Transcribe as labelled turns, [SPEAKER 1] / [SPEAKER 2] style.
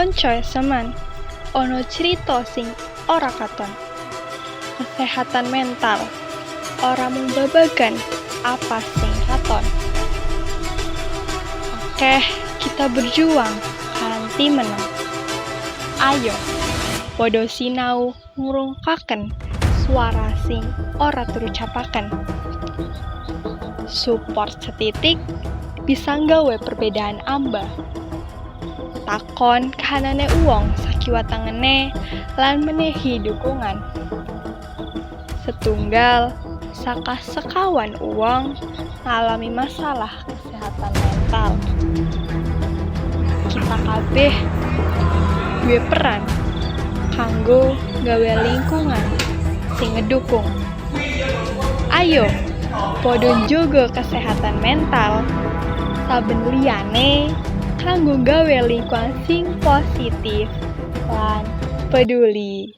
[SPEAKER 1] konco seman, ono cerita sing ora katon. Kesehatan mental, ora mung babagan apa sing katon. Oke, kita berjuang kanthi menang. Ayo, podo sinau ngrungkaken suara sing ora terucapaken. Support setitik bisa nggawe perbedaan amba. Takon kahanane uwong sakiwa tangene lan menehi dukungan. Setunggal saka sekawan uwong ngalami masalah kesehatan mental. Kita kabeh duwe peran kanggo gawe lingkungan sing ngedukung. Ayo, podo njogo kesehatan mental saben liyane kanggo gawe lingkungan sing positif lan peduli.